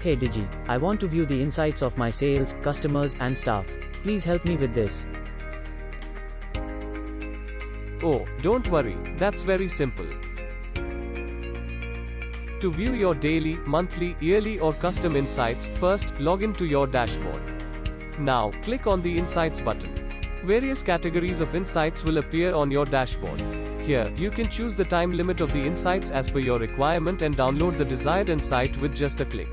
Hey Digi, I want to view the insights of my sales, customers, and staff. Please help me with this. Oh, don't worry, that's very simple. To view your daily, monthly, yearly or custom insights, first, log into your dashboard. Now, click on the Insights button. Various categories of insights will appear on your dashboard. Here, you can choose the time limit of the insights as per your requirement and download the desired insight with just a click.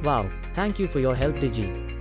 Wow, thank you for your help Digi.